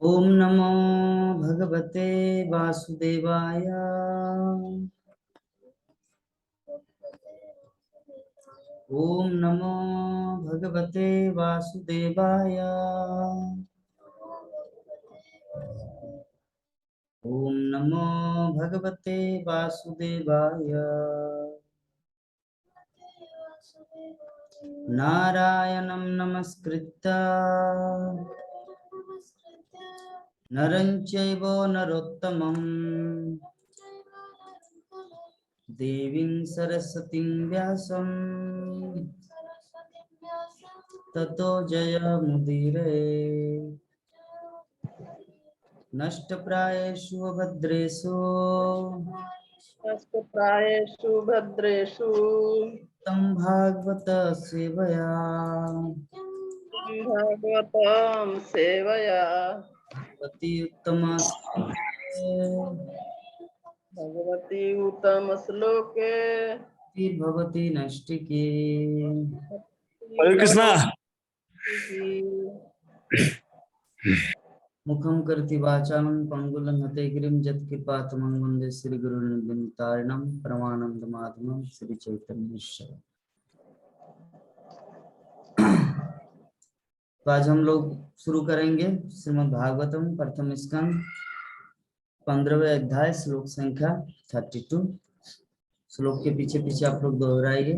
ओम नमो भगवते वासुदेवाय। ओम नमो भगवते वासुदेवाय। ओम नमो भगवते वासुदेवाय। नारायणं नमस्कृत्य नरं चैव नरोत्तमं देवीं सरस्वतीं व्यासं ततो जयमुदीरये। नष्टप्रायेषु भद्रेषु नष्टप्रायेषु भद्रेषु तं भागवत सेवया भागवतं सेवया अति उत्तम भगवती उत्तम श्लोके भवती नष्टिकी। हरे कृष्णा। मुखं करोति वाचालं पंगुलं हतेगिरिं यत्कृपातमं वन्दे श्रीगुरुर्नितारिणं परमानन्दमाधवं श्रीचैतन्येश्वर। तो आज हम लोग शुरू करेंगे श्रीमद् भागवतम प्रथम स्कंद 15वें अध्याय श्लोक संख्या 32। श्लोक के पीछे पीछे आप लोग दोहराइए।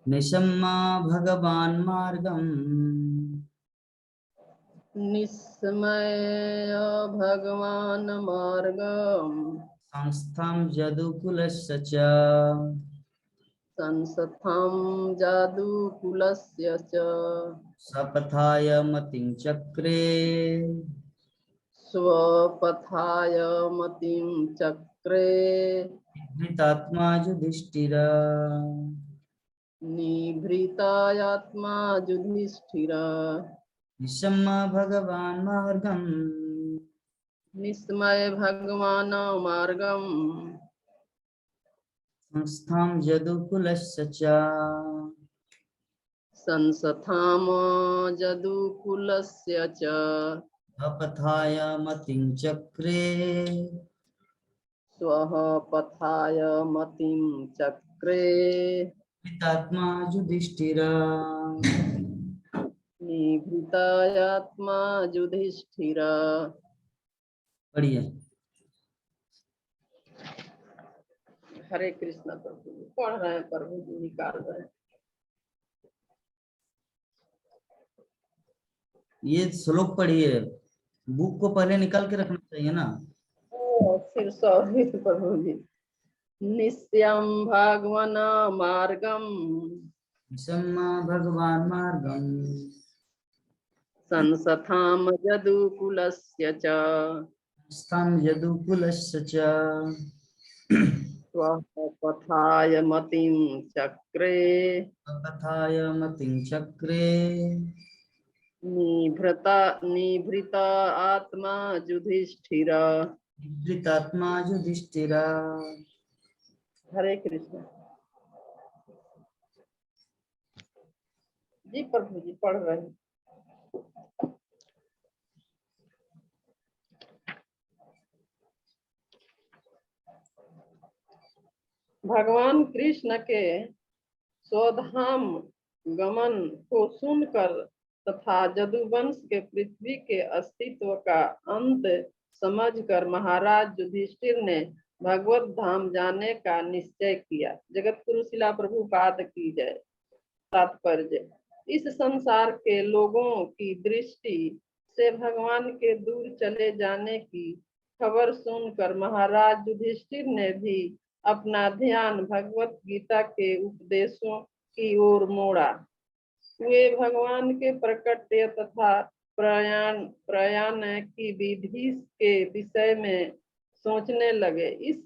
निशम्मा भगवान मार्गम निस्मय भगवान मार्गम संस्थां यदुकुलस्य च संस्थां जादुकुलस्य च सपथाय मतिं चक्रे स्वपथाय मतिं चक्रे निभृतात्मा युधिष्ठिर। निभृतायात्मा युधिष्ठिर। निशम्मा भगवान मार्गम निस्मय भगवान मार्गम संस्थां यदुकुलस्य च संस्थाम जदुकुलस्य च अपथाय मतिं चक्रे स्वः पथाय मतिं चक्रे निभृतात्मा युधिष्ठिर। निभृतायात्मा युधिष्ठिर। बढ़िया। हरे कृष्णा प्रभु जी पढ़ रहे हैं, प्रभु जी निकाल रहे हैं। ये श्लोक पढ़िए, बुक को पहले निकाल के रखना चाहिए ना। फिर सॉरी प्रभु जी। नित्यं भगवान मार्गम निशम्मा भगवान मार्गम संस्थाम जदुकुलस्य च स्थां यदुकुलस्य च स्वपथाय मतिं चक्रे अपथाय मतिं चक्रे निभृता आत्मा युधिष्ठिर। निभृतात्मा युधिष्ठिर। हरे कृष्ण जी प्रभु जी पढ़ रहे हैं। भगवान कृष्ण के स्वधाम गमन को सुनकर तथा जदुवंश के पृथ्वी के अस्तित्व का अंत समझकर महाराज युधिष्ठिर ने भगवत धाम जाने का निश्चय किया। जगत गुरु शिला प्रभुपाद की जय। तात्पर्य: इस संसार के लोगों की दृष्टि से भगवान के दूर चले जाने की खबर सुनकर महाराज युधिष्ठिर ने भी अपना ध्यान भगवत गीता के उपदेशों की ओर मोड़ा। वे भगवान के प्रकट्य तथा प्रयाण की विधि के विषय में सोचने लगे। इस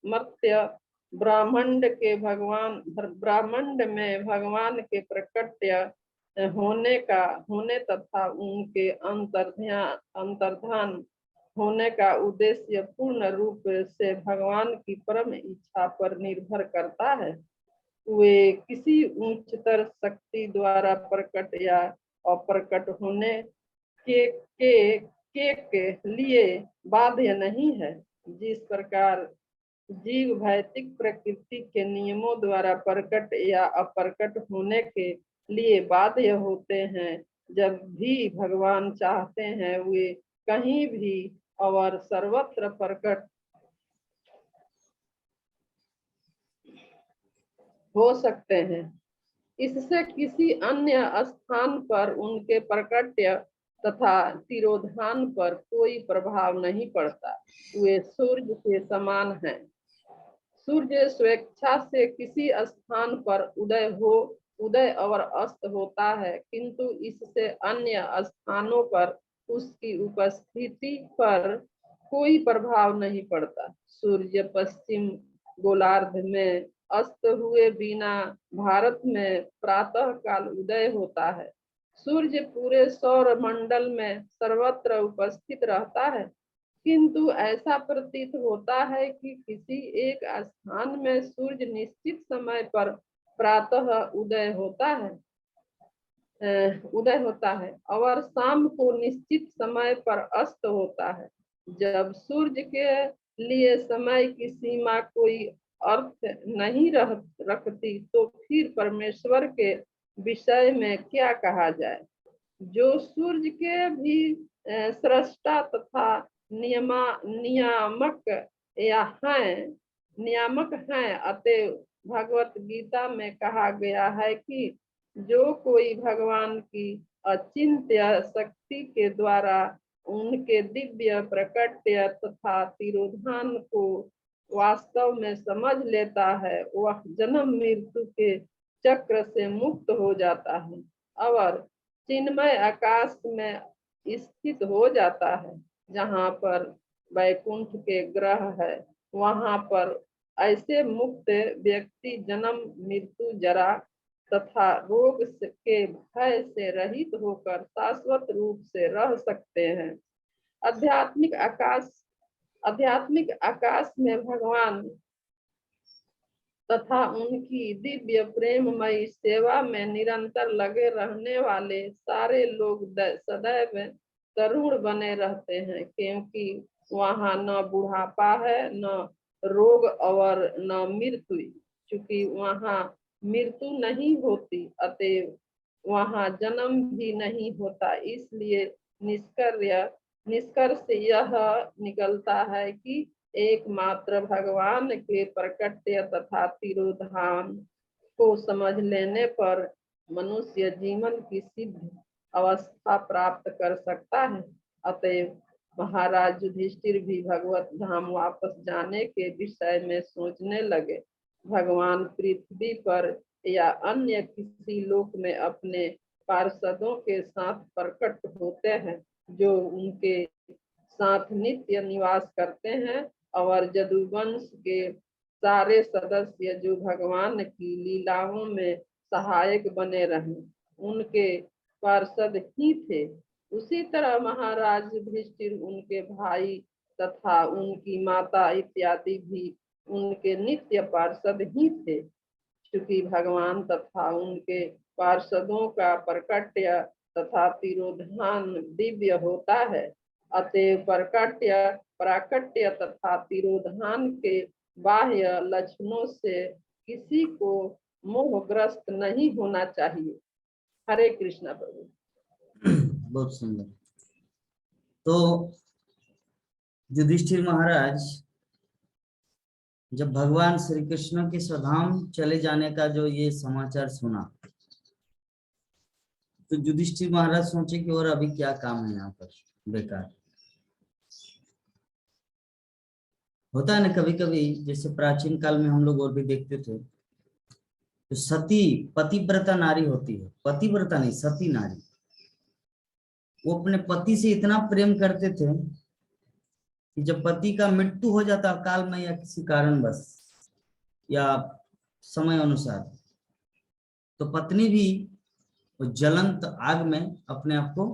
मर्त्य ब्राह्मण में भगवान के प्रकट्य होने तथा उनके अंतर्धान होने का उद्देश्य पूर्ण रूप से भगवान की परम इच्छा पर निर्भर करता है। वे किसी उच्चतर शक्ति द्वारा प्रकट या अप्रकट होने के लिए बाध्य नहीं है। जिस प्रकार जीव भौतिक प्रकृति के नियमों द्वारा प्रकट या अप्रकट होने के लिए बाध्य होते हैं, जब भी भगवान चाहते हैं वे कहीं भी और सर्वत्र प्रकट हो सकते हैं। इससे किसी अन्य स्थान पर उनके प्रकट्य तथा तिरोधान पर कोई प्रभाव नहीं पड़ता। वे सूर्य के समान हैं। सूर्य स्वेच्छा से किसी स्थान पर उदय और अस्त होता है, किंतु इससे अन्य स्थानों पर उसकी उपस्थिति पर कोई प्रभाव नहीं पड़ता। सूर्य पश्चिम गोलार्ध में अस्त हुए बिना भारत में प्रातः काल उदय होता है। सूर्य पूरे सौर मंडल में सर्वत्र उपस्थित रहता है, किंतु ऐसा प्रतीत होता है कि किसी एक स्थान में सूर्य निश्चित समय पर प्रातः उदय होता है और शाम को निश्चित समय पर अस्त होता है। जब सूर्य के लिए समय की सीमा कोई अर्थ नहीं रखती, तो फिर परमेश्वर के विषय में क्या कहा जाए। जो सूर्य के भी सृष्टा तथा नियामक हैं, अतएव भगवत गीता में कहा गया है कि जो कोई भगवान की अचिंत्य शक्ति के द्वारा उनके दिव्य प्रकट्य तथा तिरोधान को वास्तव में समझ लेता है, वह जन्म मृत्यु के चक्र से मुक्त हो जाता है और चिन्मय आकाश में स्थित हो जाता है। जहाँ पर वैकुंठ के ग्रह है, वहाँ पर ऐसे मुक्त व्यक्ति जन्म मृत्यु जरा तथा रोग के भय से रहित होकर शाश्वत रूप से रह सकते हैं। आध्यात्मिक आकाश में भगवान तथा उनकी दिव्य प्रेममयी सेवा में निरंतर लगे रहने वाले सारे लोग सदैव तरुण बने रहते हैं, क्योंकि वहाँ न बुढ़ापा है, न रोग और न मृत्यु। चूंकि वहाँ मृत्यु नहीं होती, अतएव वहाँ जन्म भी नहीं होता। इसलिए निष्कर्ष यह निकलता है कि एकमात्र भगवान के प्रकट्य तथा तिरोधान को समझ लेने पर मनुष्य जीवन की सिद्ध अवस्था प्राप्त कर सकता है। अतएव महाराज युधिष्ठिर भी भगवत धाम वापस जाने के विषय में सोचने लगे। भगवान पृथ्वी पर या अन्य किसी लोक में अपने पार्षदों के साथ प्रकट होते हैं, जो उनके साथ नित्य निवास करते हैं, और जदुवंश के सारे सदस्य जो भगवान की लीलाओं में सहायक बने रहे, उनके पार्षद ही थे। उसी तरह महाराज युधिष्ठिर, उनके भाई तथा उनकी माता इत्यादि भी उनके नित्य पार्षद ही थे। क्योंकि भगवान तथा उनके पार्षदों का प्रकट्य तथा तिरोधान दिव्य होता है, अतएव प्राकट्य तथा तिरोधान के बाह्य लक्षणों से किसी को मोहग्रस्त नहीं होना चाहिए। हरे कृष्णा प्रभु। बहुत सुंदर। तो युधिष्ठिर महाराज जब भगवान श्री कृष्ण के स्वधाम चले जाने का जो ये समाचार सुना, तो युधिष्ठिर महाराज सोचे कि और अभी क्या काम है यहाँ पर, बेकार। होता है ना कभी कभी, जैसे प्राचीन काल में हम लोग और भी देखते थे, तो सती पतिव्रता नारी होती है, पतिव्रता नहीं सती नारी, वो अपने पति से इतना प्रेम करते थे कि जब पति का मृत्यु हो जाता काल में या किसी कारणवश या समय अनुसार, तो पत्नी भी वो जलंत आग में अपने आप को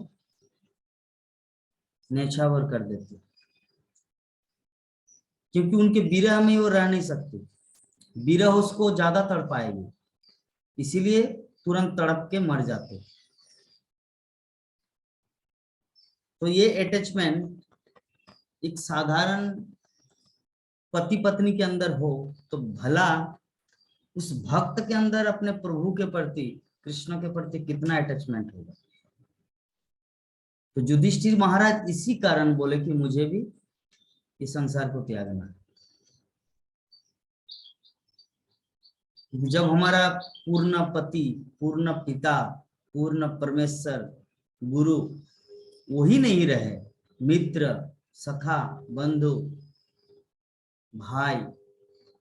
न्यौछावर कर देती, क्योंकि उनके विरह में वो रह नहीं सकती, विरह उसको ज्यादा तड़पाएगी। इसीलिए तुरंत तड़प के मर जाते। तो ये अटैचमेंट एक साधारण पति पत्नी के अंदर हो तो भला उस भक्त के अंदर अपने प्रभु के प्रति, कृष्ण के प्रति कितना अटैचमेंट होगा। तो युधिष्ठिर महाराज इसी कारण बोले कि मुझे भी इस संसार को त्यागना है। जब हमारा पूर्ण पति, पूर्ण पिता, पूर्ण परमेश्वर, गुरु वही नहीं रहे, मित्र, सखा, बंधु, भाई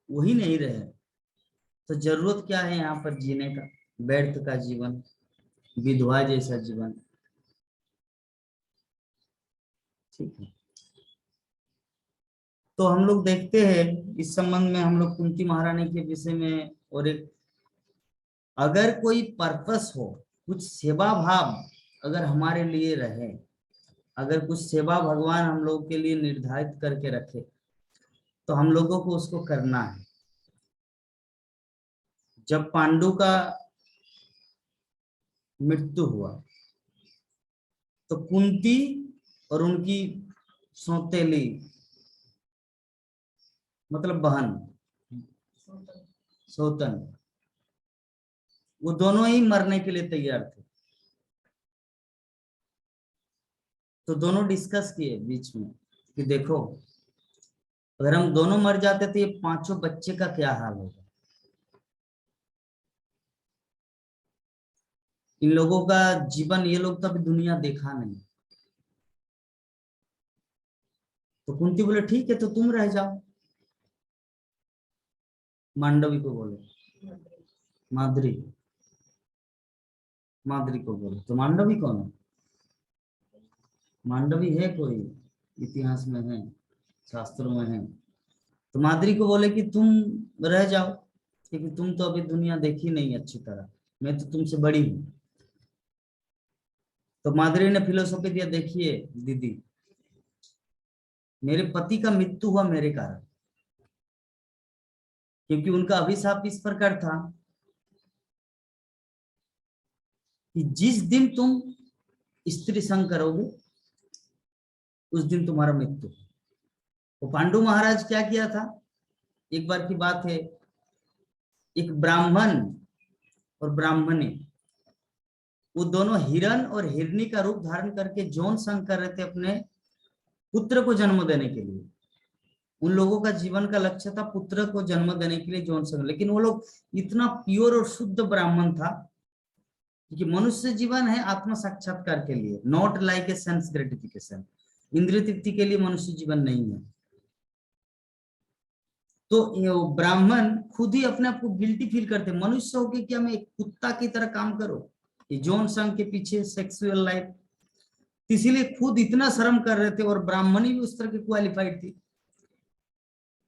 वही नहीं रहे, तो जरूरत क्या है यहाँ पर जीने का? व्यर्थ का जीवन, विधवा जैसा जीवन। ठीक है, तो हम लोग देखते हैं इस संबंध में, हम लोग कुंती महारानी के विषय में, और एक अगर कोई पर्पस हो, कुछ सेवा भाव अगर हमारे लिए रहे, अगर कुछ सेवा भगवान हम लोग के लिए निर्धारित करके रखे, तो हम लोगों को उसको करना है। जब पांडु का मृत्यु हुआ तो कुंती और उनकी सौतेली मतलब बहन सौतन, वो दोनों ही मरने के लिए तैयार थे। तो दोनों डिस्कस किए बीच में कि देखो अगर हम दोनों मर जाते तो ये पांचों बच्चे का क्या हाल होगा। इन लोगों का जीवन, ये लोग तो अभी दुनिया देखा नहीं। तो कुंती बोले ठीक है, तो तुम रह जाओ। मांडवी को बोले, माद्री, माद्री को बोले। तो मांडवी कौन है? मांडवी है कोई, इतिहास में है, शास्त्रों में है। तो माद्री को बोले कि तुम रह जाओ, क्योंकि तुम तो अभी दुनिया देखी नहीं अच्छी तरह, मैं तो तुमसे बड़ी हूं। तो माद्री ने फिलोसॉफी दिया, देखिए दीदी, मेरे पति का मृत्यु हुआ मेरे कारण, क्योंकि उनका अभिशाप इस प्रकार था कि जिस दिन तुम स्त्री संग करोगे उस दिन तुम्हारा मृत्यु। तो पांडु महाराज क्या किया था, एक बार की बात है, एक ब्राह्मण और ब्राह्मणी, वो दोनों हिरण और हिरनी का रूप धारण करके यौन संग कर रहे थे अपने पुत्र को जन्म देने के लिए। उन लोगों का जीवन का लक्ष्य था पुत्र को जन्म देने के लिए यौन संग, लेकिन वो लोग इतना प्योर और शुद्ध ब्राह्मण था कि मनुष्य जीवन है आत्म साक्षात्कार के लिए, not like a sense gratification, इंद्रिय तृप्ति के लिए मनुष्य जीवन नहीं है। तो ब्राह्मण खुद ही अपने आप को गिल्टी फील करते, मनुष्य होके क्या मैं एक कुत्ता की तरह काम करो यौन संघ के पीछे, सेक्सुअल लाइफ, इसीलिए खुद इतना शर्म कर रहे थे। और ब्राह्मणी भी उस तरह की क्वालिफाइड थी।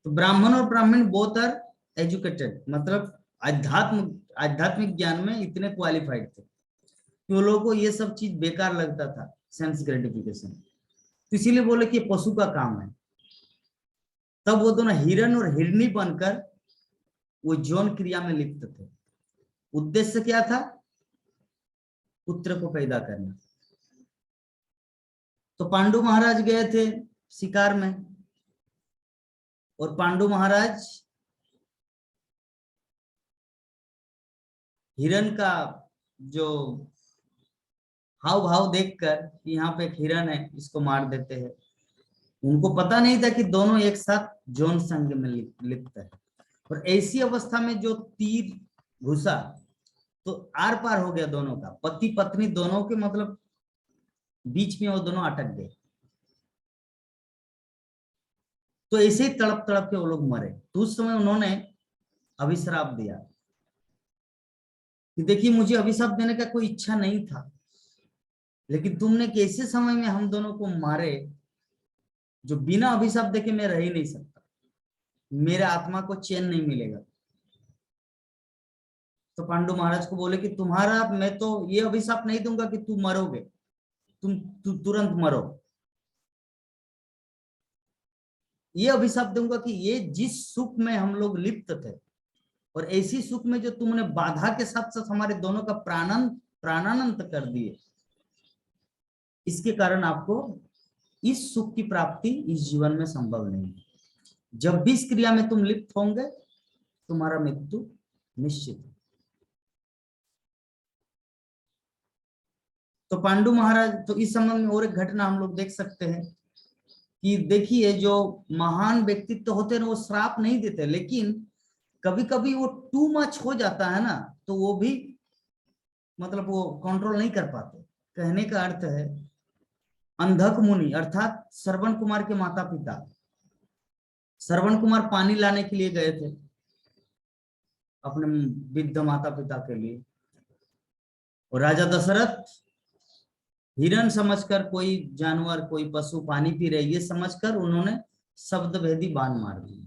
तो ब्राह्मण और ब्राह्मण बोथ आर एजुकेटेड, मतलब आध्यात्मिक ज्ञान में इतने क्वालिफाइड थे कि वो लोगों को ये सब चीज बेकार लगता था, सेंस ग्रेटिफिकेशन। तो इसीलिए बोले कि पशु का काम है। तब वो दोनों हिरण और हिरनी बनकर वो यौन क्रिया में लिप्त थे। उद्देश्य क्या था? पुत्र को पैदा करना। तो पांडु महाराज गए थे शिकार में, और पांडु महाराज हिरण का जो हाव भाव देखकर यहाँ पे एक हिरण है, इसको मार देते हैं। उनको पता नहीं था कि दोनों एक साथ यौन संग में लिप्त है। और ऐसी अवस्था में जो तीर घुसा तो आर पार हो गया दोनों का, पति पत्नी दोनों के मतलब बीच में वो दोनों अटक गए। तो ऐसे ही तड़प तड़प के वो लोग मरे। तो उस समय उन्होंने अभिश्राप दिया कि देखिए मुझे अभिशाप देने का कोई इच्छा नहीं था, लेकिन तुमने कैसे समय में हम दोनों को मारे, जो बिना अभिशाप देके मैं रह ही नहीं सकता, मेरे आत्मा को चैन नहीं मिलेगा। तो पांडु महाराज को बोले कि तुम्हारा मैं तो ये अभिशाप नहीं दूंगा कि तुम मरोगे, तुम तुरंत मरो। ये अभिशाप दूंगा कि ये जिस सुख में हम लोग लिप्त थे और ऐसी सुख में जो तुमने बाधा के साथ साथ हमारे दोनों का प्राणानंत कर दिए, इसके कारण आपको इस सुख की प्राप्ति इस जीवन में संभव नहीं है। जब भी इस क्रिया में तुम लिप्त होंगे तुम्हारा मृत्यु निश्चित है। तो पांडु महाराज, तो इस संबंध में और एक घटना हम लोग देख सकते हैं कि देखिए जो महान व्यक्तित्व होते हैं वो श्राप नहीं देते, लेकिन कभी कभी वो टू मच हो जाता है ना, तो वो भी मतलब वो कंट्रोल नहीं कर पाते। कहने का अर्थ है अंधक मुनि अर्थात श्रवण कुमार के माता पिता, श्रवण कुमार पानी लाने के लिए गए थे अपने वृद्ध माता पिता के लिए, और राजा दशरथ हिरण समझकर, कोई जानवर कोई पशु पानी पी रहे ये समझकर उन्होंने शब्द भेदी बाण मार दी।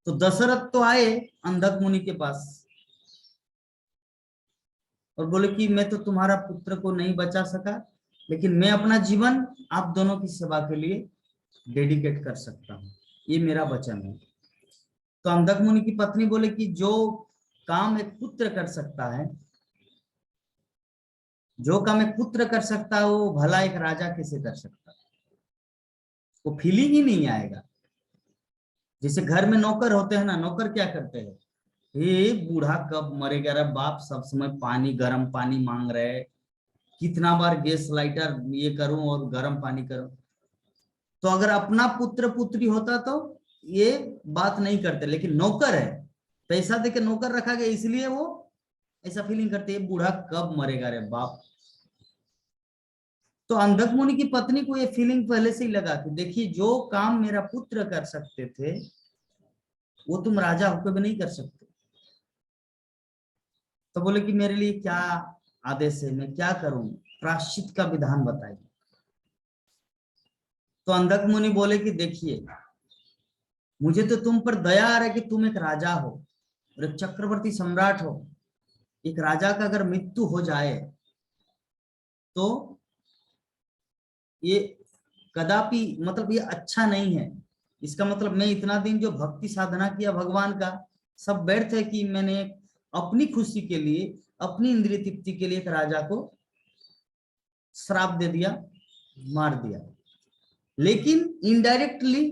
तो दशरथ तो आए अंधक मुनि के पास और बोले कि मैं तो तुम्हारा पुत्र को नहीं बचा सका, लेकिन मैं अपना जीवन आप दोनों की सेवा के लिए डेडिकेट कर सकता हूँ, ये मेरा वचन है। तो अंधक मुनि की पत्नी बोले कि जो काम एक पुत्र कर सकता है, जो काम एक पुत्र कर सकता है वो भला एक राजा कैसे कर सकता है, वो फीलिंग ही नहीं आएगा। जैसे घर में नौकर होते हैं ना, नौकर क्या करते हैं, ये बूढ़ा कब मरेगा रे बाप, सब समय पानी गर्म पानी मांग रहे, कितना बार गैस लाइटर ये करूं और गर्म पानी करूं। तो अगर अपना पुत्र पुत्री होता तो ये बात नहीं करते, लेकिन नौकर है, पैसा देके नौकर रखा गया इसलिए वो ऐसा फीलिंग करते हैं बूढ़ा कब मरेगा रे बाप। तो अंधक मुनि की पत्नी को ये फीलिंग पहले से ही लगा कि देखिए जो काम मेरा पुत्र कर सकते थे वो तुम राजा होकर भी नहीं कर सकते। तो बोले कि मेरे लिए क्या आदेश है, मैं क्या करूं, प्रायश्चित का विधान बताइए। तो अंधक मुनि बोले कि देखिए मुझे तो तुम पर दया आ रहा है कि तुम एक राजा हो और एक चक्रवर्ती सम्राट हो। एक राजा का अगर मृत्यु हो जाए तो ये कदापि मतलब ये अच्छा नहीं है। इसका मतलब मैं इतना दिन जो भक्ति साधना किया भगवान का सब व्यर्थ है कि मैंने अपनी खुशी के लिए, अपनी इंद्रिय तृप्ति के लिए एक राजा को श्राप दे दिया, मार दिया। लेकिन इनडायरेक्टली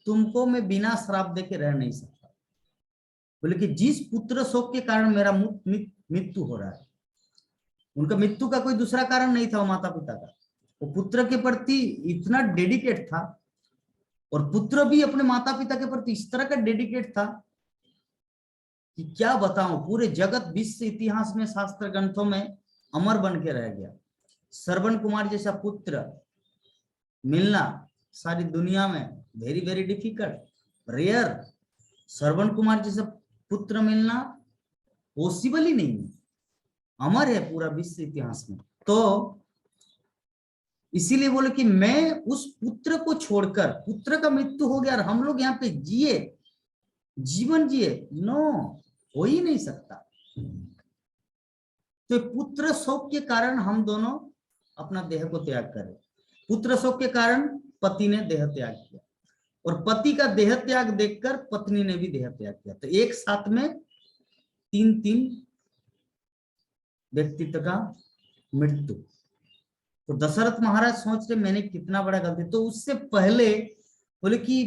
तुमको मैं बिना श्राप दे के रह नहीं सकता। बोले कि जिस पुत्र शोक के कारण मेरा मृत्यु हो रहा है, उनका मृत्यु का कोई दूसरा कारण नहीं था, वो माता पिता का, वो पुत्र के प्रति इतना डेडिकेट था और पुत्र भी अपने माता पिता के प्रति इस तरह का डेडिकेट था कि क्या बताऊं, पूरे जगत विश्व इतिहास में शास्त्र ग्रंथों में अमर बन के रह गया। श्रवण कुमार जैसा पुत्र मिलना सारी दुनिया में very very difficult, rare. Shravan Kumar जैसा पुत्र मिलना पॉसिबल ही नहीं है, अमर है पूरा विश्व इतिहास में। तो इसीलिए बोले कि मैं उस पुत्र को छोड़कर, पुत्र का मृत्यु हो गया और हम लोग यहाँ पे जिए, जीवन जिए, नो, हो ही नहीं सकता। तो पुत्र शोक के कारण हम दोनों अपना देह को त्याग करें। पुत्र शोक के कारण पति ने देह त्याग किया और पति का देह त्याग देखकर पत्नी ने भी देह त्याग किया। तो एक साथ में तीन तीन व्यक्तित्व का मृत्यु। तो दशरथ महाराज सोच रहे मैंने कितना बड़ा गलती। तो उससे पहले बोले कि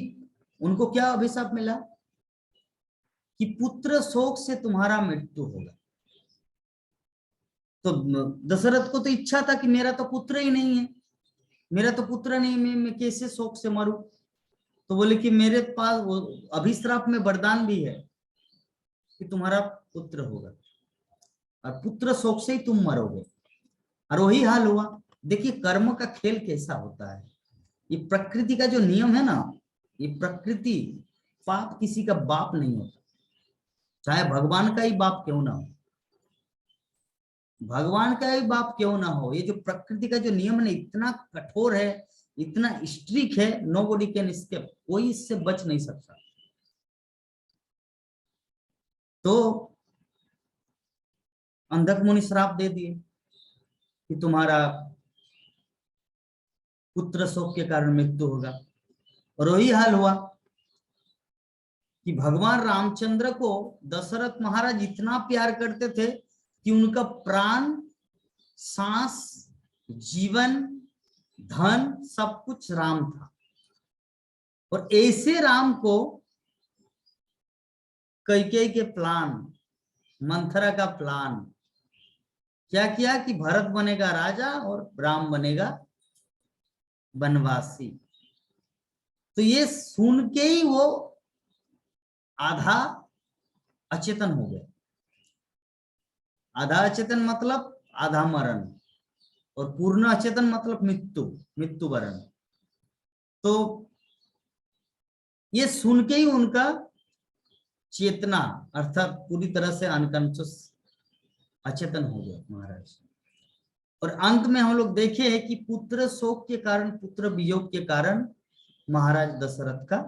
उनको क्या अभिशाप मिला कि पुत्र शोक से तुम्हारा मृत्यु होगा। तो दशरथ को तो इच्छा था कि मेरा तो पुत्र ही नहीं है, मेरा तो पुत्र नहीं, मैं कैसे शोक से मरूं। तो बोले कि मेरे पास वो अभिश्राप में वरदान भी है कि तुम्हारा पुत्र होगा और पुत्र शोक से ही तुम मरोगे। और वही हाल हुआ। देखिए कर्म का खेल कैसा होता है, ये प्रकृति का जो नियम है ना, ये प्रकृति, पाप किसी का बाप नहीं होता, चाहे भगवान का ही बाप क्यों ना हो, भगवान का ही बाप क्यों ना हो। ये जो प्रकृति का जो नियम है इतना कठोर है, इतना स्ट्रिक्ट है, नोबडी कैन एस्केप, कोई इससे बच नहीं सकता। तो अंधक मुनि श्राप दे दिए कि तुम्हारा पुत्र शोक के कारण मृत्यु होगा। और वही हाल हुआ। कि भगवान रामचंद्र को दशरथ महाराज इतना प्यार करते थे कि उनका प्राण, सांस, जीवन, धन सब कुछ राम था। और ऐसे राम को कैकेयी के प्लान, मंथरा का प्लान क्या किया कि भरत बनेगा राजा और राम बनेगा वनवासी। तो ये सुन के ही वो आधा अचेतन हो गए। आधा अचेतन मतलब आधा मरण, और पूर्ण अचेतन मतलब मृत्यु वरण। तो ये सुन के ही उनका चेतना अर्थात पूरी तरह से अनकॉन्शियस अचेतन हो गया महाराज। और अंत में हम लोग देखे हैं कि पुत्र शोक के कारण, पुत्र वियोग के कारण महाराज दशरथ का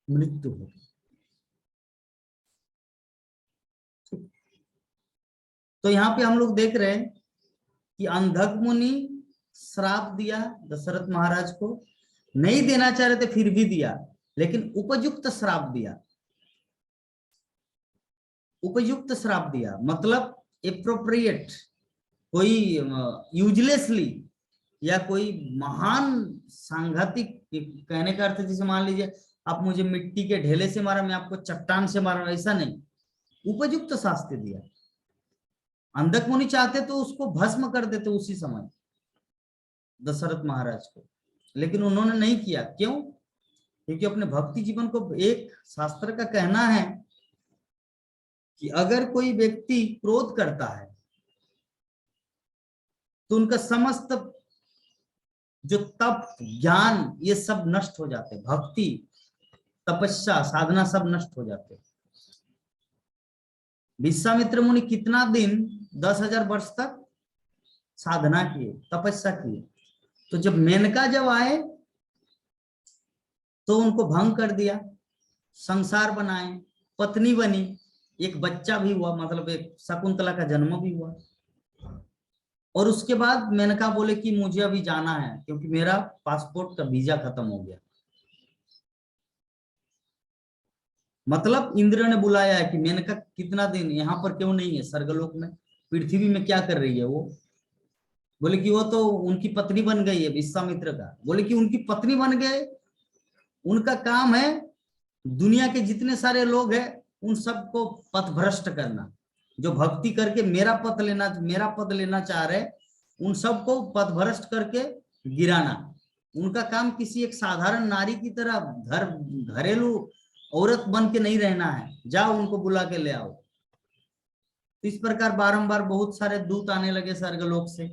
मृत्यु हो गई। तो यहाँ पे हम लोग देख रहे हैं कि अंधक मुनि श्राप दिया दशरथ महाराज को, नहीं देना चाह रहे थे फिर भी दिया, लेकिन उपयुक्त श्राप दिया। उपयुक्त श्राप दिया मतलब एप्रोप्रिएट, कोई यूजलेसली या कोई महान सांघातिक, कहने का अर्थ जैसे मान लीजिए आप मुझे मिट्टी के ढेले से मारा, मैं आपको चट्टान से मारा, ऐसा नहीं, उपयुक्त शास्त्र दिया। अंधक मुनि चाहते तो उसको भस्म कर देते उसी समय दशरथ महाराज को, लेकिन उन्होंने नहीं किया। क्यों? क्योंकि अपने भक्ति जीवन को, एक शास्त्र का कहना है कि अगर कोई व्यक्ति क्रोध करता है तो उनका समस्त जो तप, ज्ञान, ये सब नष्ट हो जाते, भक्ति, तपस्या, साधना सब नष्ट हो जाते। विश्वामित्र मुनि कितना दिन, 10,000 वर्ष तक साधना किए, तपस्या किए। तो जब मेनका जब आए तो उनको भंग कर दिया, संसार बनाए, पत्नी बनी, एक बच्चा भी हुआ, मतलब एक शकुंतला का जन्म भी हुआ। और उसके बाद मेनका बोले कि मुझे अभी जाना है क्योंकि मेरा पासपोर्ट का वीजा खत्म हो गया। मतलब इंद्र ने बुलाया है कि मेनका कितना दिन यहाँ पर क्यों नहीं है, स्वर्गलोक में, पृथ्वी में क्या कर रही है वो। बोले कि वो तो उनकी पत्नी बन गई है विश्वामित्र का। बोले कि उनकी पत्नी बन गए, उनका काम है दुनिया के जितने सारे लोग हैं उन सबको पथभ्रष्ट करना, जो भक्ति करके मेरा पद लेना चाह रहे उन सबको पथभ्रष्ट करके गिराना। उनका काम किसी एक साधारण नारी की तरह घरेलू औरत बन के नहीं रहना है, जाओ उनको बुला के ले आओ। तो इस प्रकार बारंबार बहुत सारे दूत आने लगे स्वर्गलोक से।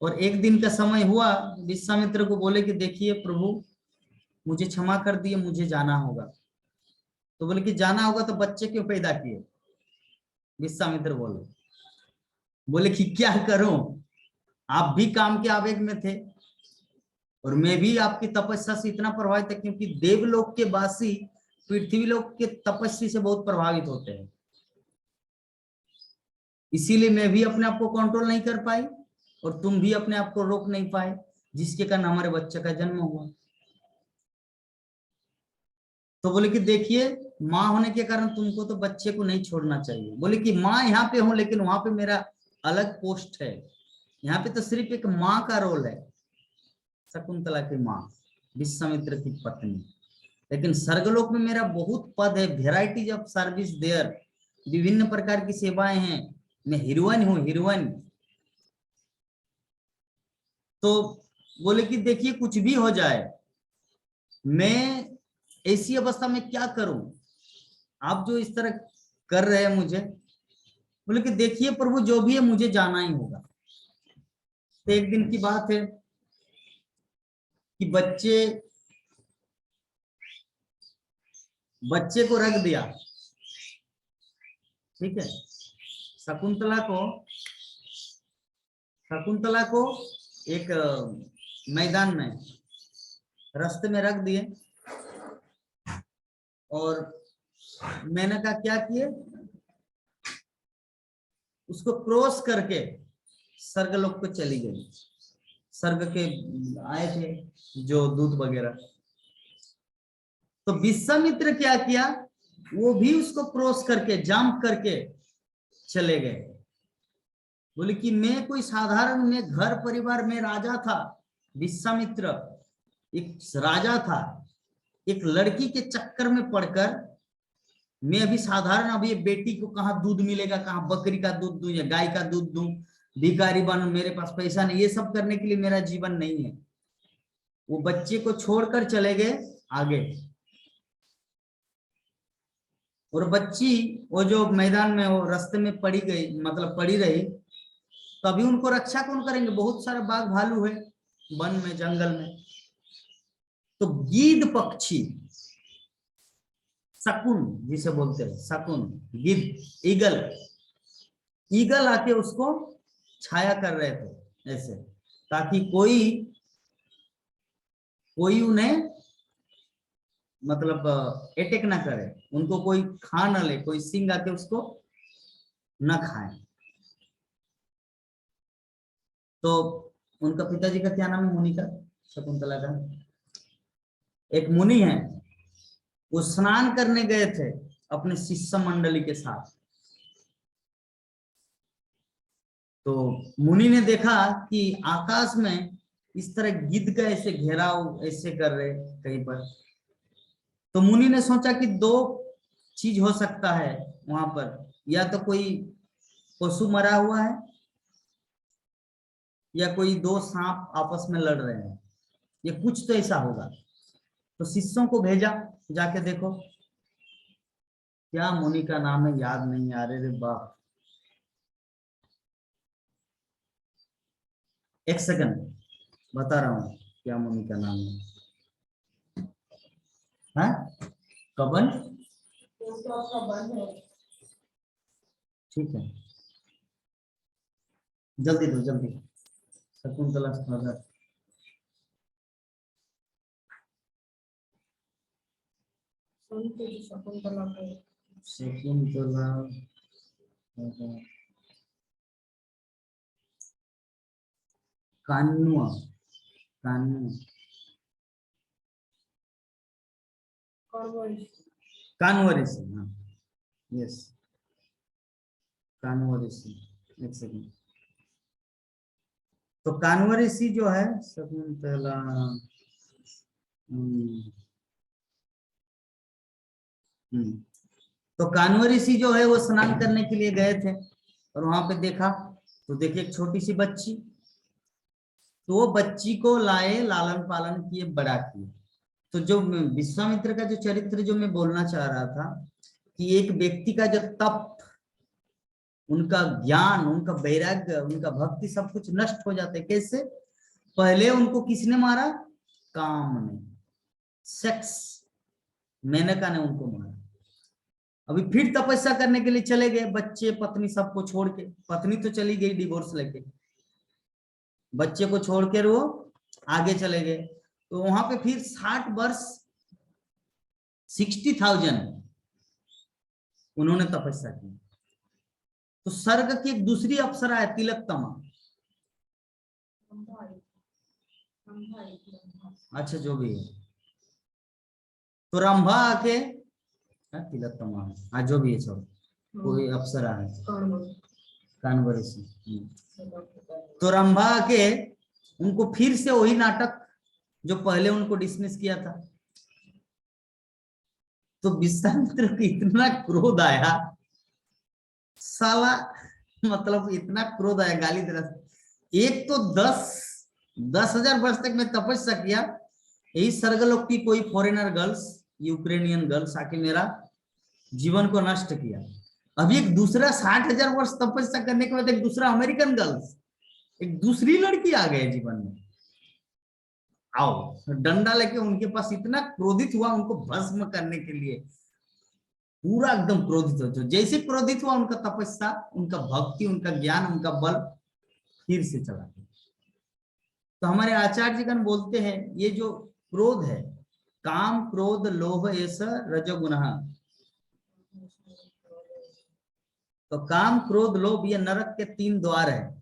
और एक दिन का समय हुआ, विश्वामित्र को बोले कि देखिए प्रभु मुझे क्षमा कर दिए, मुझे जाना होगा। तो बोले कि जाना होगा तो बच्चे क्यों पैदा किए? विश्वामित्र बोले कि क्या करूं, आप भी काम के आवेग में थे और मैं भी आपकी तपस्या से इतना प्रभावित था, क्योंकि देवलोक के वासी पृथ्वी लोक के तपस्या से बहुत प्रभावित होते हैं, इसीलिए मैं भी अपने आप को कंट्रोल नहीं कर पाई और तुम भी अपने आप को रोक नहीं पाए, जिसके कारण हमारे बच्चे का जन्म हुआ। तो बोले कि देखिए माँ होने के कारण तुमको तो बच्चे को नहीं छोड़ना चाहिए। बोले कि माँ यहाँ पे हूं लेकिन वहां पे मेरा अलग पोस्ट है, यहाँ पे तो सिर्फ एक माँ का रोल है, शकुंतला की माँ, विश्वामित्र की पत्नी। लेकिन स्वर्गलोक में मेरा बहुत पद है, वेराइटीज ऑफ सर्विस देयर, विभिन्न प्रकार की सेवाएं हैं, मैं हीरोइन हूँ, हीरोइन। तो बोले कि देखिए कुछ भी हो जाए, मैं ऐसी अवस्था में क्या करूं, आप जो इस तरह कर रहे हैं मुझे। बोले कि देखिए प्रभु जो भी है मुझे जाना ही होगा। तो एक दिन की बात है कि बच्चे को रख दिया, ठीक है, शकुंतला को एक मैदान में रास्ते में रख दिए और मेनका क्या किए, उसको क्रॉस करके स्वर्गलोक को चली गई। स्वर्ग के आए थे जो दूत वगैरह। तो विश्वामित्र क्या किया, वो भी उसको क्रॉस करके जंप करके चले गए। बोले कि मैं कोई साधारण, मैं घर परिवार में राजा था, विश्वामित्र एक राजा था, एक लड़की के चक्कर में पड़कर मैं अभी साधारण, अभी बेटी को कहाँ दूध मिलेगा, कहाँ बकरी का दूध दूं या गाय का दूध दूं, भिखारी बनूं, मेरे पास पैसा नहीं, ये सब करने के लिए मेरा जीवन नहीं है। वो बच्चे को छोड़कर चले गए आगे, और बच्ची वो जो मैदान में वो रास्ते में पड़ी गई, मतलब पड़ी रही, तो अभी उनको रक्षा कौन करेंगे, बहुत सारे बाघ भालू है वन में, जंगल में। तो गीद पक्षी, शकुन जिसे बोलते हैं, शकुन, गिद्ध, ईगल, ईगल आके उसको छाया कर रहे थे ऐसे, ताकि कोई उन्हें मतलब अटैक ना करे, उनको कोई खा न ले, कोई सिंह आके उसको न खाए। तो उनका पिताजी का क्या नाम है, मुनि का, शकुंतला का। एक मुनि है, वो स्नान करने गए थे अपने शिष्य मंडली के साथ। तो मुनि ने देखा कि आकाश में इस तरह गिद्ध का ऐसे घेराव ऐसे कर रहे कहीं पर। तो मुनि ने सोचा कि दो चीज हो सकता है वहां पर, या तो कोई पशु मरा हुआ है, या कोई दो सांप आपस में लड़ रहे हैं, ये कुछ तो ऐसा होगा। तो शिष्यों को भेजा, जाके देखो। क्या मुनि का नाम है, याद नहीं आ रहे रे बाप, एक सेकंड बता रहा हूं क्या मुनि का नाम है। कबन, ठीक है, जल्दी दो जल्दी। शकुंतला सागर, शकुंतला, कान्वा, कान्वा ऋषि, हाँ यस, कान्वा ऋषि। एक सेकंड। तो कान्वा ऋषि जो है, शकुंतला, तो कान्वा ऋषि जो है वो स्नान करने के लिए गए थे, और वहां पे देखा, तो देखिए एक छोटी सी बच्ची, तो वो बच्ची को लाए, लालन पालन किए, बड़ा किए। तो जो विश्वामित्र का जो चरित्र जो मैं बोलना चाह रहा था, कि एक व्यक्ति का जो तप, उनका ज्ञान, उनका वैराग्य, उनका भक्ति, सब कुछ नष्ट हो जाते। कैसे? पहले उनको किसने मारा? काम ने, सेक्स, मेनका ने उनको मारा। अभी फिर तपस्या करने के लिए चले गए, बच्चे पत्नी सबको छोड़ के। पत्नी तो चली गई डिवोर्स लेके, बच्चे को छोड़कर वो आगे चले गए। तो वहां पे फिर 60 वर्ष 60,000 उन्होंने तपस्या की। तो स्वर्ग की एक दूसरी अप्सरा है तिलोत्तमा, अच्छा जो भी है, तो रंभा आके, तिलोत्तमा है, हाँ जो भी है, छोड़, कोई अप्सरा है, कान्वा ऋषि। तो रंभा आके उनको फिर से वही नाटक जो पहले उनको डिसमिस किया था। तो विश्वामित्र को इतना क्रोध आया, साला, मतलब इतना क्रोध आया, गाली दे रहा। एक तो 10,000 वर्ष तक मैं तपस्या किया, यही स्वर्गलोक की कोई फॉरेनर गर्ल्स, यूक्रेनियन गर्ल्स आके मेरा जीवन को नष्ट किया। अभी एक दूसरा 60,000 वर्ष तपस्या करने के बाद एक दूसरा अमेरिकन गर्ल्स, एक दूसरी लड़की आ गए जीवन में। आओ, डंडा लेके उनके पास, इतना क्रोधित हुआ उनको भस्म करने के लिए, पूरा एकदम क्रोधित हो। जैसे क्रोधित हुआ, उनका तपस्या, उनका भक्ति, उनका ज्ञान, उनका बल फिर से चला गया। तो हमारे आचार्य जी गण बोलते हैं, ये जो क्रोध है, काम, क्रोध, लोभ, ऐसा रजोगुण। तो काम, क्रोध, लोभ, ये नरक के 3 द्वार है।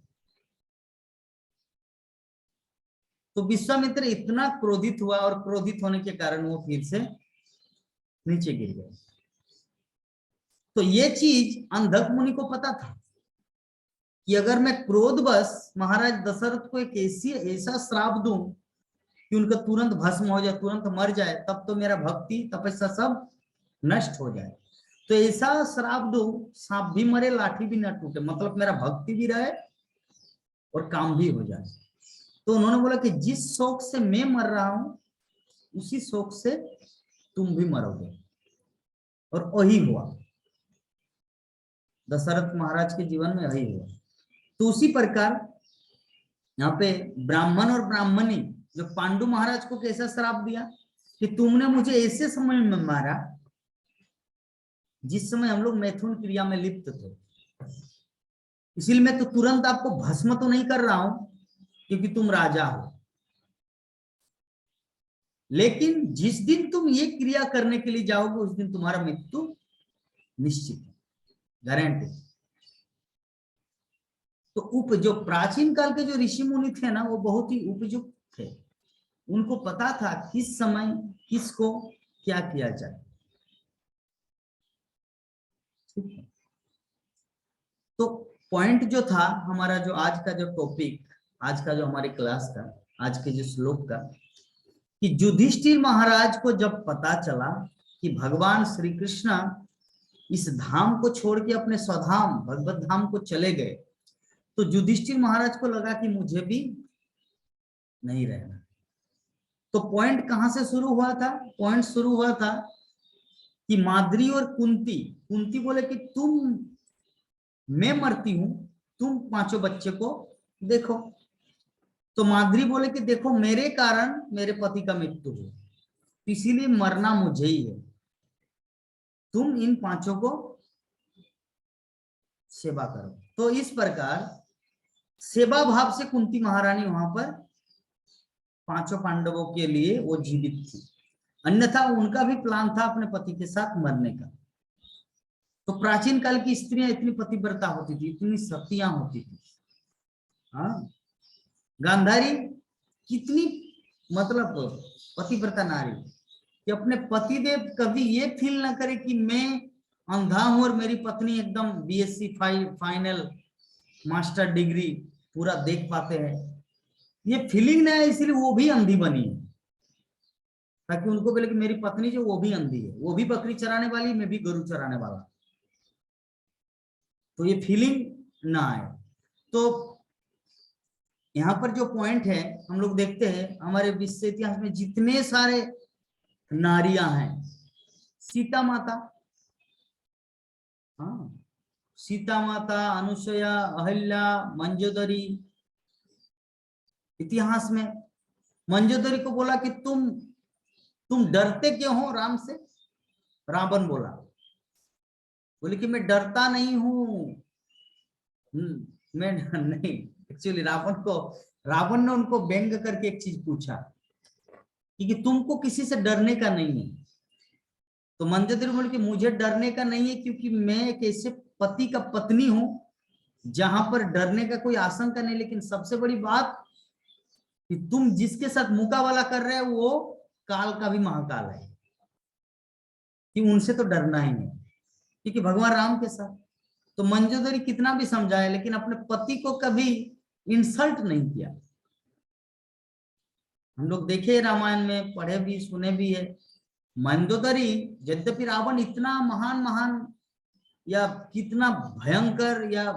तो विश्वामित्र इतना क्रोधित हुआ, और क्रोधित होने के कारण वो फिर से नीचे गिर गए। तो ये चीज अंधक मुनि को पता था कि अगर मैं क्रोधवश महाराज दशरथ को एक ऐसा श्राप दूं कि उनका तुरंत भस्म हो जाए, तुरंत मर जाए, तब तो मेरा भक्ति तपस्या सब नष्ट हो जाए। तो ऐसा श्राप दो, सांप भी मरे लाठी भी न टूटे, मतलब मेरा भक्ति भी रहे और काम भी हो जाए। तो उन्होंने बोला कि जिस शौक से मैं मर रहा हूं उसी शौक से तुम भी मरोगे, और वही हुआ। दशरथ महाराज के जीवन में वही हुआ। तो उसी प्रकार यहाँ पे ब्राह्मण और ब्राह्मणी जो पांडु महाराज को कैसा श्राप दिया कि तुमने मुझे ऐसे समय में मारा जिस समय हम लोग मैथुन क्रिया में लिप्त थे, इसीलिए मैं तो तुरंत आपको भस्म तो नहीं कर रहा हूं क्योंकि तुम राजा हो, लेकिन जिस दिन तुम ये क्रिया करने के लिए जाओगे उस दिन तुम्हारा मृत्यु निश्चित है, गारंटी। तो जो प्राचीन काल के जो ऋषि मुनि थे ना, वो बहुत ही उपयुक्त थे। उनको पता था किस समय किसको क्या किया जाए। ठीक है, तो पॉइंट जो था हमारा, जो आज का जो टॉपिक, आज का जो हमारी क्लास का, आज के जो श्लोक का, कि युधिष्ठिर महाराज को जब पता चला कि भगवान श्री कृष्ण इस धाम को छोड़ के अपने स्वधाम भगवत धाम को चले गए, तो युधिष्ठिर महाराज को लगा कि मुझे भी नहीं रहना। तो पॉइंट कहां से शुरू हुआ था? पॉइंट शुरू हुआ था कि माद्री और कुंती बोले कि मैं मरती हूं, तुम पांचों बच्चे को देखो। तो माद्री बोले कि देखो मेरे कारण मेरे पति का मृत्यु हो, इसीलिए मरना मुझे ही है, तुम इन पांचों को सेवा करो। तो इस प्रकार सेवा भाव से कुंती महारानी वहां पर पांचों पांडवों के लिए वो जीवित थी, अन्यथा उनका भी प्लान था अपने पति के साथ मरने का। तो प्राचीन काल की स्त्रियां इतनी पतिव्रता होती थी, इतनी सतियां होती थी। हाँ, गांधारी कितनी मतलब पतिव्रता नारी कि अपने पतिदेव कभी ये फील ना करे कि मैं अंधा हूं और मेरी पत्नी एकदम बीएससी फाइनल मास्टर डिग्री पूरा देख पाते हैं, ये फीलिंग ना है, इसलिए वो भी अंधी बनी है, ताकि उनको बोले कि मेरी पत्नी जो वो भी अंधी है, वो भी बकरी चराने वाली, मैं भी गरु चराने वाला, तो ये फीलिंग ना आए। तो यहाँ पर जो पॉइंट है हम लोग देखते हैं हमारे विश्व इतिहास में जितने सारे नारियां हैं, सीता माता, हाँ, सीता माता, अनुसुया, अहिल्या, मंजोदरी, इतिहास में मंजोदरी को बोला कि तुम डरते क्यों हो राम से? रावण बोला, बोले कि मैं डरता नहीं हूं, मैं नहीं। एक्चुअली रावण ने उनको व्यंग करके एक चीज पूछा कि तुमको किसी से डरने का नहीं है। तो मंजोदरी बोले कि मुझे डरने का नहीं है क्योंकि मैं एक ऐसे पति का पत्नी हूं जहां पर डरने का कोई आशंका नहीं, लेकिन सबसे बड़ी बात कि तुम जिसके साथ मुकाबला कर रहे हो वो काल का भी महाकाल है, कि उनसे तो डरना ही नहीं, क्योंकि भगवान राम के साथ। तो मंजोदरी कितना भी समझाए लेकिन अपने पति को कभी इंसल्ट नहीं किया। हम लोग देखे रामायण में, पढ़े भी सुने भी है, मंदोदरी, यद्यपि रावण इतना महान या कितना भयंकर या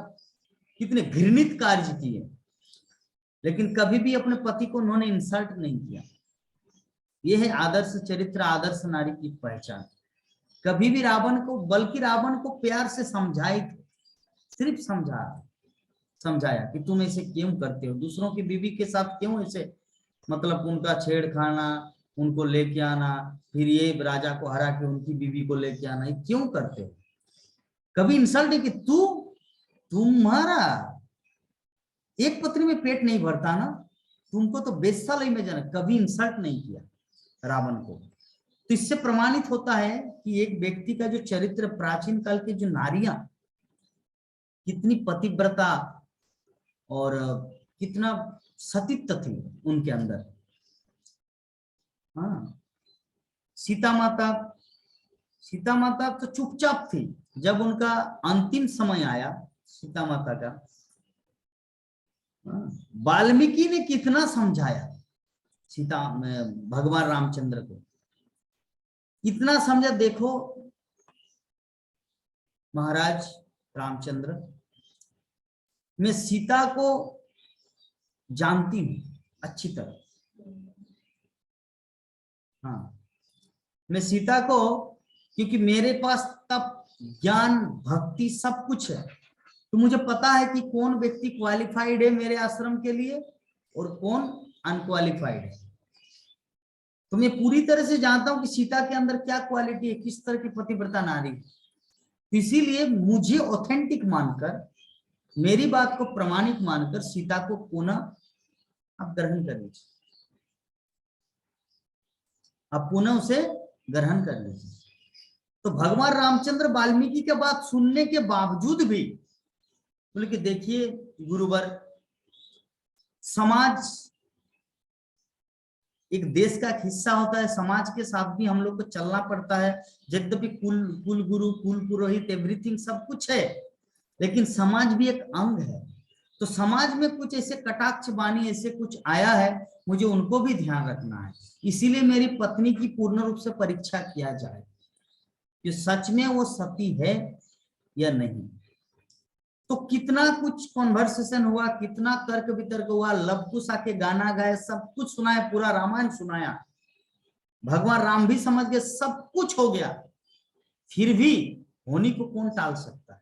कितने घृणित कार्य किए, लेकिन कभी भी अपने पति को उन्होंने इंसल्ट नहीं किया। यह है आदर्श चरित्र, आदर्श नारी की पहचान। कभी भी रावण को, बल्कि रावण को प्यार से समझाई, सिर्फ समझाया कि तुम ऐसे क्यों करते हो, दूसरों की बीवी के साथ क्यों ऐसे, मतलब उनका छेड़खाना, उनको लेके आना, फिर ये राजा को हरा के उनकी बीवी को लेके आना, ये क्यों करते हो? कभी इंसल्ट है कि तुम्हारा एक पत्नी में पेट नहीं भरता ना, तुमको तो बेसाल में जाना, कभी इंसल्ट नहीं किया रावण को। तो इससे प्रमाणित होता है कि एक व्यक्ति का जो चरित्र, प्राचीन काल की जो नारियां कितनी पतिव्रता और कितना सतीत्व थी उनके अंदर। हाँ, सीता माता सीता माता तो चुपचाप थी। जब उनका अंतिम समय आया सीता माता का, वाल्मीकि ने कितना समझाया सीता भगवान रामचंद्र को, इतना समझा। देखो महाराज रामचंद्र, मैं सीता को जानती हूं अच्छी तरह। हाँ, मैं सीता को, क्योंकि मेरे पास तब ज्ञान भक्ति सब कुछ है, तो मुझे पता है कि कौन व्यक्ति क्वालिफाइड है मेरे आश्रम के लिए और कौन अनक्वालिफाइड है। तो मैं पूरी तरह से जानता हूं कि सीता के अंदर क्या क्वालिटी है, किस तरह की पतिव्रता नारी है। इसीलिए मुझे ऑथेंटिक मानकर, मेरी बात को प्रमाणिक मानकर सीता को पुनः आप ग्रहण कर लीजिए, आप पुनः उसे ग्रहण कर लीजिए। तो भगवान रामचंद्र वाल्मीकि के बात सुनने के बावजूद भी बोले कि देखिए गुरुवर, समाज एक देश का हिस्सा होता है, समाज के साथ भी हम लोग को चलना पड़ता है। यद्यपि कुल गुरु, कुल पुरोहित, एवरीथिंग सब कुछ है, लेकिन समाज भी एक अंग है। तो समाज में कुछ ऐसे कटाक्ष वाणी ऐसे कुछ आया है, मुझे उनको भी ध्यान रखना है। इसीलिए मेरी पत्नी की पूर्ण रूप से परीक्षा किया जाए कि सच में वो सती है या नहीं। तो कितना कुछ कॉन्वर्सेशन हुआ, कितना तर्क वितर्क हुआ, लव कुश आके गाना गाए, सब कुछ सुनाया, पूरा रामायण सुनाया, भगवान राम भी समझ गए, सब कुछ हो गया। फिर भी होनी को कौन टाल सकता है?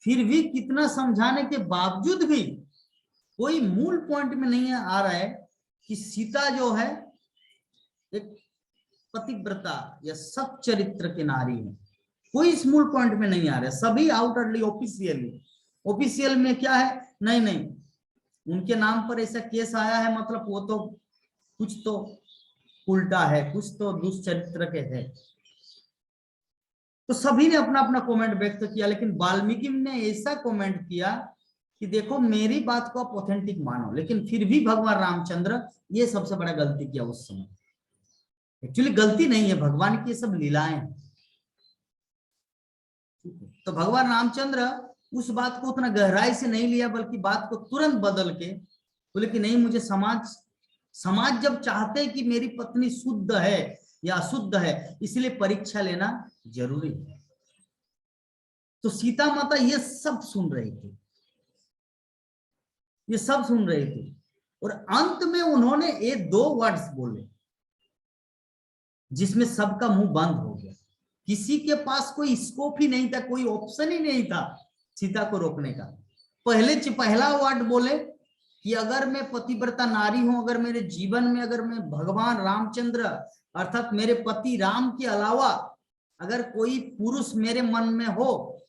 फिर भी कितना समझाने के बावजूद भी कोई मूल पॉइंट में नहीं आ रहा है कि सीता जो है एक पतिव्रता या सत चरित्र की नारी है। कोई इस मूल पॉइंट में नहीं आ रहा है। सभी आउटरली ऑफिशियल में क्या है, नहीं नहीं उनके नाम पर ऐसा केस आया है, मतलब वो तो कुछ तो उल्टा है, कुछ तो दुष्चरित्र के है। तो सभी ने अपना अपना कमेंट व्यक्त किया, लेकिन वाल्मीकि ने ऐसा कमेंट किया कि देखो मेरी बात को आप ऑथेंटिक मानो, लेकिन फिर भी भगवान रामचंद्र ये सबसे बड़ा गलती किया उस समय। एक्चुअली गलती नहीं है, भगवान की सब लीलाएं हैं। तो भगवान रामचंद्र उस बात को उतना गहराई से नहीं लिया, बल्कि बात को तुरंत बदल के बोले कि नहीं, मुझे समाज जब चाहते हैं कि मेरी पत्नी शुद्ध है या अशुद्ध है, इसलिए परीक्षा लेना जरूरी है। तो सीता माता ये सब सुन रही थी, ये सब सुन रही थी, और अंत में उन्होंने ये 2 वर्ड्स बोले जिसमें सबका मुंह बंद हो गया। किसी के पास कोई स्कोप ही नहीं था, कोई ऑप्शन ही नहीं था सीता को रोकने का। पहला वर्ड बोले कि अगर मैं पतिव्रता नारी हूं, अगर मेरे जीवन में, अगर मैं भगवान रामचंद्र अर्थात मेरे पति राम के अलावा अगर कोई पुरुष मेरे मन में हो,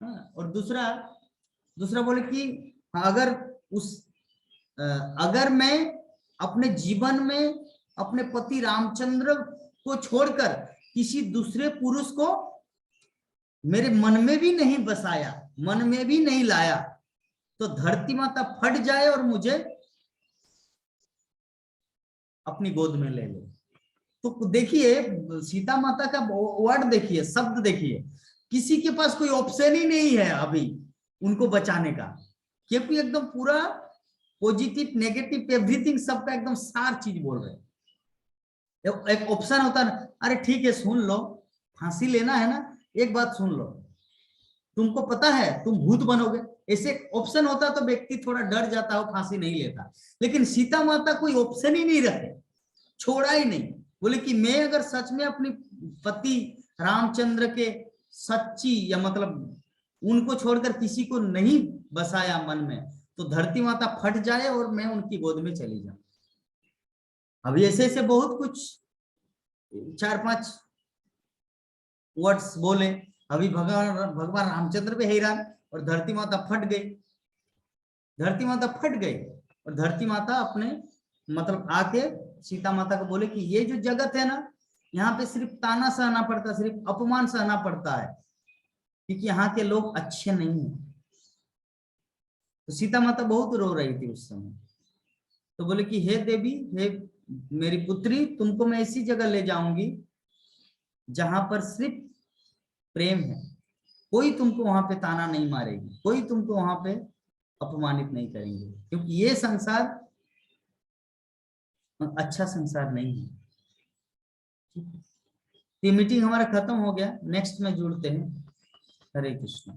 और दूसरा बोले कि अगर मैं अपने जीवन में अपने पति रामचंद्र को छोड़कर किसी दूसरे पुरुष को मेरे मन में भी नहीं बसाया, मन में भी नहीं लाया, तो धरती माता फट जाए और मुझे अपनी गोद में ले ले। तो देखिए सीता माता का वर्ड देखिए, शब्द देखिए, किसी के पास कोई ऑप्शन ही नहीं है अभी उनको बचाने का, क्योंकि एकदम पूरा पॉजिटिव नेगेटिव एवरीथिंग सबका एकदम सार चीज बोल रहे हैं। एक ऑप्शन होता है, अरे ठीक है सुन लो, फांसी लेना है ना, एक बात सुन लो, तुमको पता है तुम भूत बनोगे, ऐसे ऑप्शन होता तो व्यक्ति थोड़ा डर जाता हो, फांसी नहीं लेता। लेकिन सीता माता कोई ऑप्शन ही नहीं रखे, छोड़ा ही नहीं, बोले कि मैं अगर सच में अपनी पति रामचंद्र के सच्ची या मतलब उनको छोड़कर किसी को नहीं बसाया मन में, तो धरती माता फट जाए और मैं उनकी गोद में चली जाऊं। अभी ऐसे ऐसे बहुत कुछ 4-5 वर्ड्स बोले, अभी भगवान रामचंद्र भी हैरान, और धरती माता फट गई। धरती माता फट गई और धरती माता अपने मतलब आके सीता माता को बोले कि ये जो जगत है ना, यहाँ पे सिर्फ ताना सहना पड़ता, सिर्फ अपमान सहना पड़ता है, क्योंकि यहाँ के लोग अच्छे नहीं हैं। तो सीता माता बहुत रो रही थी उस समय। तो बोले कि हे देवी, हे मेरी पुत्री, तुमको मैं ऐसी जगह ले जाऊंगी जहां पर सिर्फ प्रेम है। कोई तुमको वहां पे ताना नहीं मारेगी, कोई तुमको वहां पे अपमानित नहीं करेंगे, क्योंकि ये संसार अच्छा संसार नहीं है। ये मीटिंग हमारा खत्म हो गया, नेक्स्ट में जुड़ते हैं। हरे कृष्ण।